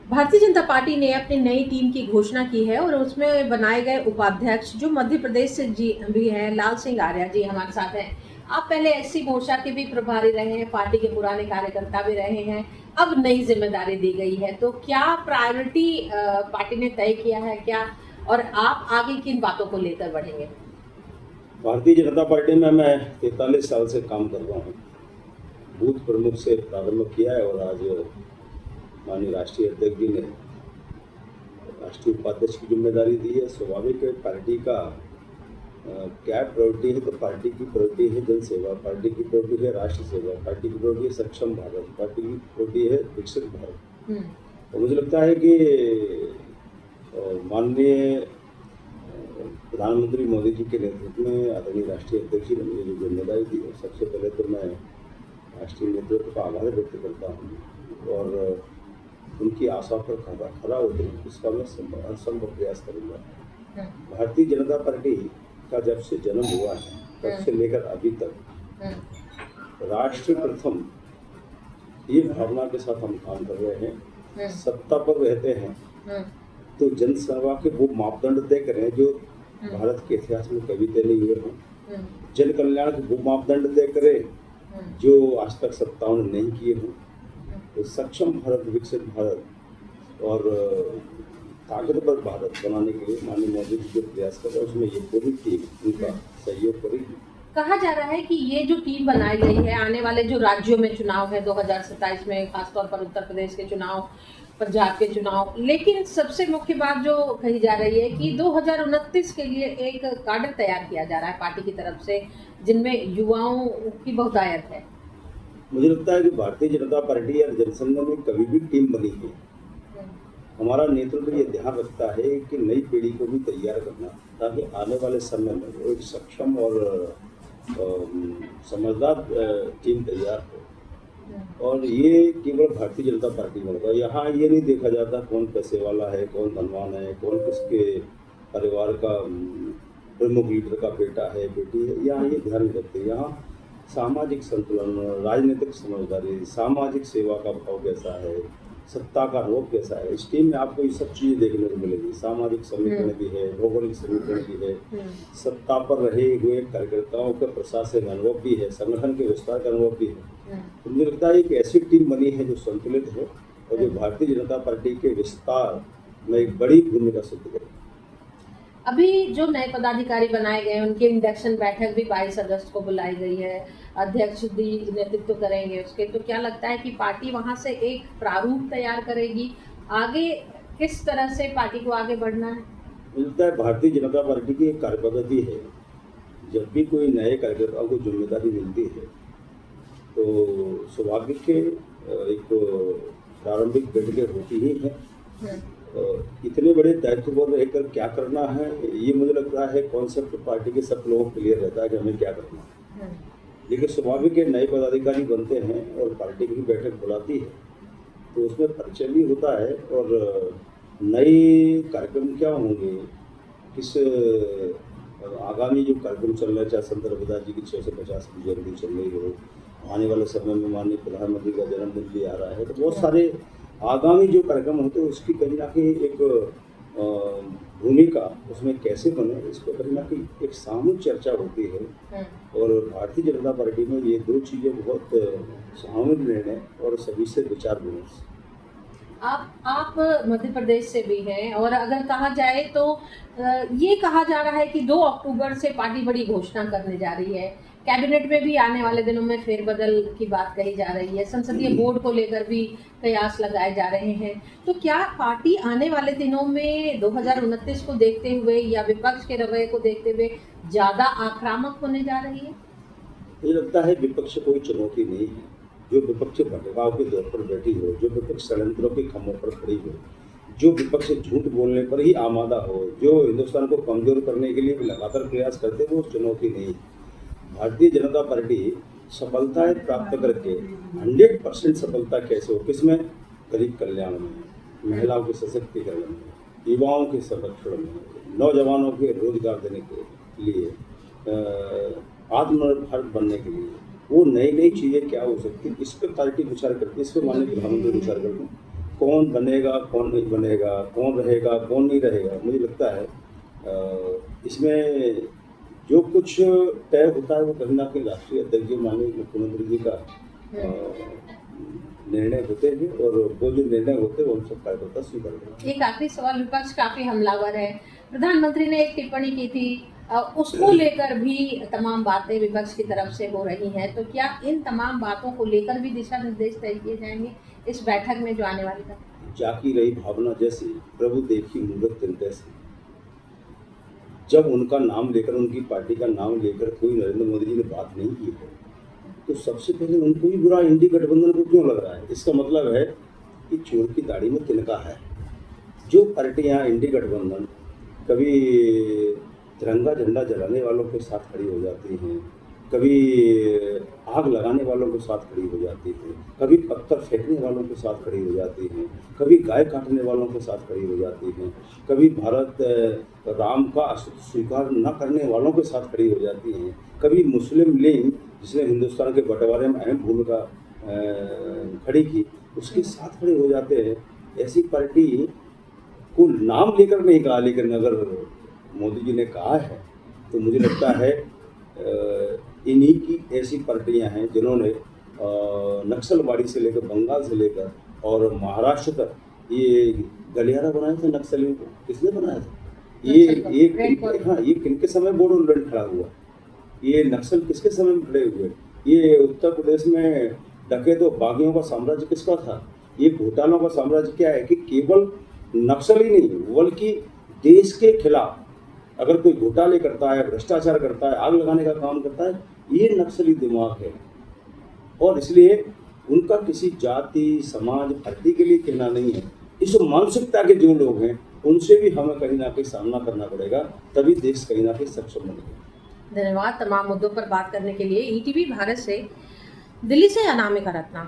Bharatiya Janata party ने अपनी नई टीम की घोषणा की है और उसमें बनाए गए उपाध्यक्ष जो मध्य प्रदेश से जी भी हैं, लाल सिंह आर्या जी हमारे साथ हैं। आप पहले एससी मोर्चा के भी प्रभारी रहे हैं, पार्टी के पुराने कार्यकर्ता भी रहे हैं, अब नई जिम्मेदारी दी गई है, तो क्या प्रायोरिटी पार्टी ने तय किया है क्या, और आप आगे किन बातों को लेकर बढ़ेंगे? भारतीय जनता पार्टी में मैं 43 साल से काम कर रहा हूँ। बूथ प्रमुख से प्रारंभ किया है और आज माननीय राष्ट्रीय अध्यक्ष जी ने राष्ट्रीय उपाध्यक्ष की जिम्मेदारी दी है। स्वाभाविक है, पार्टी का क्या प्रायोरिटी है, तो पार्टी की प्रायोरिटी है जन सेवा, पार्टी की प्रायोरिटी है राष्ट्र सेवा, पार्टी की प्रायोरिटी है सक्षम भारत, पार्टी की प्रायोरिटी है विकसित भारत। तो मुझे लगता है कि माननीय प्रधानमंत्री मोदी जी के नेतृत्व में आदरणीय राष्ट्रीय अध्यक्ष जी ने मुझे जो जिम्मेदारी दी है, सबसे पहले तो मैं राष्ट्रीय नेतृत्व का आभार व्यक्त करता हूँ और उनकी आशा पर खरा उतरूँ, इसका मैं असंभव प्रयास करूँगा। भारतीय जनता पार्टी का जब से जन्म हुआ है तब से लेकर अभी तक राष्ट्र प्रथम ये भावना के साथ हम काम कर रहे हैं। सत्ता पर रहते हैं तो जन सेवा के वो मापदंड तय करें जो भारत के इतिहास में कभी तय नहीं हुए हों। जन कल्याण के वो मापदंड तय करें जो आज तक सत्ताओं ने नहीं किए हों। तो सक्षम भारत, विकसित भारत और ताकतवर भारत बनाने के लिए माननीय मोदी जी जो प्रयास कर रहे हैं उसमें ये पूरी टीम उनका सहयोग करेगी। कहा जा रहा है कि ये जो टीम बनाई गई है, आने वाले जो राज्यों में चुनाव है 2027 में, खासतौर पर उत्तर प्रदेश के चुनाव, पंजाब के चुनाव, लेकिन सबसे मुख्य बात जो कही जा रही है कि 2029 के लिए एक काडर तैयार किया जा रहा है पार्टी की तरफ से, जिनमें युवाओं की बहुतायत है। मुझे लगता है कि भारतीय जनता पार्टी या जनसंघ में कभी भी टीम बनी है, हमारा नेतृत्व ये ध्यान रखता है कि नई पीढ़ी को भी तैयार करना ताकि आने वाले समय में वो एक सक्षम और समझदार टीम तैयार हो। और ये केवल भारतीय जनता पार्टी में होगा। यहाँ ये नहीं देखा जाता कौन पैसे वाला है, कौन धनवान है, कौन किसके परिवार का प्रमुख लीडर का बेटा है, बेटी है, यहाँ ये ध्यान नहीं रखते। यहाँ सामाजिक संतुलन, राजनीतिक समझदारी, सामाजिक सेवा का भाव कैसा है, सत्ता का अनुभव कैसा है, इस टीम में आपको ये सब चीज़ें देखने को मिलेगी। सामाजिक समीकरण भी है, भौगोलिक समीकरण भी है, सत्ता पर रहे हुए कार्यकर्ताओं का प्रशासन अनुभव भी है, संगठन के विस्तार का अनुभव भी है। तो मुझे लगता है एक ऐसी टीम बनी है जो संतुलित है और जो भारतीय जनता पार्टी के विस्तार में एक बड़ी भूमिका सिद्ध करेगी। अभी जो नए पदाधिकारी बनाए गए हैं उनकी इंडक्शन बैठक भी 22 अगस्त को बुलाई गई है, अध्यक्ष दी नेतृत्व करेंगे उसके, तो क्या लगता है कि पार्टी वहां से एक प्रारूप तैयार करेगी, आगे किस तरह से पार्टी को आगे बढ़ना है? मुझे लगता है भारतीय जनता पार्टी की एक कार्यपद्धति है, जब भी कोई नए कार्यकर्ताओं को जिम्मेदारी मिलती है तो स्वाभाविक के एक प्रारंभिक बैठकें होती ही है। इतने बड़े दायित्व पर रहकर क्या करना है, ये मुझे लगता है कॉन्सेप्ट पार्टी के सब लोगों को क्लियर रहता है कि हमें क्या करना है। लेकिन स्वाभाविक है नए पदाधिकारी बनते हैं और पार्टी की बैठक बुलाती है तो उसमें परिचय भी होता है और नए कार्यक्रम क्या होंगे, किस आगामी जो कार्यक्रम चल रहा है, चाहे संत रविदास जी की 650वीं जयंती चल रही हो, आने वाले समय में माननीय प्रधानमंत्री का जन्मदिन भी आ रहा है, तो बहुत सारे आगामी जो कार्यक्रम होते हैं उसकी कहीं ना कहीं एक भूमिका उसमें कैसे बने, इस पर कहीं ना कहीं एक सामूहिक चर्चा होती है। और भारतीय जनता पार्टी में ये दो चीज़ें बहुत सामूहिक निर्णय और सभी से विचार विमर्श। आप मध्य प्रदेश से भी हैं और अगर कहा जाए तो ये कहा जा रहा है कि 2 अक्टूबर से पार्टी बड़ी घोषणा करने जा रही है, कैबिनेट में भी आने वाले दिनों में फेरबदल की बात कही जा रही है, संसदीय बोर्ड को लेकर भी कयास लगाए जा रहे हैं, तो क्या पार्टी आने वाले दिनों में 2029 को देखते हुए या विपक्ष के रवैये को देखते हुए ज़्यादा आक्रामक होने जा रही है? मुझे लगता है विपक्ष कोई चुनौती नहीं है। जो विपक्ष भटकाव के दौर पर बैठी हो, जो विपक्ष षड्यंत्रों के खम्भों पर खड़ी हो, जो विपक्ष झूठ बोलने पर ही आमादा हो, जो हिंदुस्तान को कमजोर करने के लिए लगातार प्रयास करते हैं, वो चुनौती नहीं। भारतीय जनता पार्टी सफलताएं प्राप्त करके 100% सफलता कैसे हो, किसमें, गरीब कल्याण में, महिलाओं के सशक्तिकरण में, युवाओं के संरक्षण में, नौजवानों के रोजगार देने के लिए, आत्मनिर्भर बनने के लिए, वो नई नई चीज़ें क्या हो सकती है, इस पर पार्टी विचार करती है, इस पर माननीय प्रधानमंत्री विचार करते हैं। कौन बनेगा कौन नहीं बनेगा, कौन रहेगा कौन नहीं रहेगा, मुझे लगता है इसमें जो कुछ तय होता है वो कहीं ना कहीं राष्ट्रीय अध्यक्ष माननीय मुख्यमंत्री जी का निर्णय होते हैं और वो जो निर्णय होते हैं वो हम सब कार्यकर्ता स्वीकार करते हैं। एक आखिरी सवाल, विपक्ष काफी हमलावर है, प्रधानमंत्री ने एक टिप्पणी की थी, उसको लेकर भी तमाम बातें विपक्ष की तरफ से हो रही हैं, तो क्या इन तमाम बातों को लेकर भी दिशा निर्देश तय किए जाएंगे इस बैठक में जो आने वाली है? जाकी रही भावना जैसी प्रभु देखी मूरत तिल तैसी। जब उनका नाम लेकर, उनकी पार्टी का नाम लेकर कोई नरेंद्र मोदी जी ने बात नहीं की है तो सबसे पहले उनको ही बुरा इंडी गठबंधन को क्यों लग रहा है? इसका मतलब है कि चोर की दाढ़ी में तिनका है। जो पार्टियां इंडी गठबंधन कभी तिरंगा झंडा जलाने वालों के साथ खड़ी हो जाती हैं, कभी आग लगाने वालों के साथ खड़ी हो जाती हैं, कभी पत्थर फेंकने वालों के साथ खड़ी हो जाती हैं, कभी गाय काटने वालों के साथ खड़ी हो जाती हैं, कभी भारत राम का स्वीकार न करने वालों के साथ खड़ी हो जाती हैं, कभी मुस्लिम लीग जिसने हिंदुस्तान के बंटवारे में अहम भूमिका खड़ी की उसके साथ खड़े हो जाते हैं। ऐसी पार्टी को नाम लेकर नहीं कहा, लेकिन अगर मोदी जी ने कहा है तो मुझे लगता है इन्हीं की ऐसी पार्टियां हैं जिन्होंने नक्सलवाड़ी से लेकर, बंगाल से लेकर और महाराष्ट्र तक ये गलियारा बनाया था नक्सलियों को। किसने बनाया था? ये किनके समय बोडोलैंड खड़ा हुआ? ये नक्सल किसके समय में खड़े हुए? ये उत्तर प्रदेश में डकैतों बागियों का साम्राज्य किसका था? ये घोटालों का साम्राज्य क्या है कि केवल नक्सल ही नहीं बल्कि देश के खिलाफ अगर कोई घोटाले करता है, भ्रष्टाचार करता है, आग लगाने का काम करता है, ये नक्सली दिमाग है। और इसलिए उनका किसी जाति, समाज, पार्टी के लिए कहना नहीं है। इस मानसिकता के जो लोग हैं उनसे भी हमें कहीं ना कहीं सामना करना पड़ेगा, तभी देश कहीं ना कहीं सक्षम बनेगा। धन्यवाद। तमाम मुद्दों पर बात करने के लिए ईटीवी भारत से दिल्ली से अनामिका रत्ना।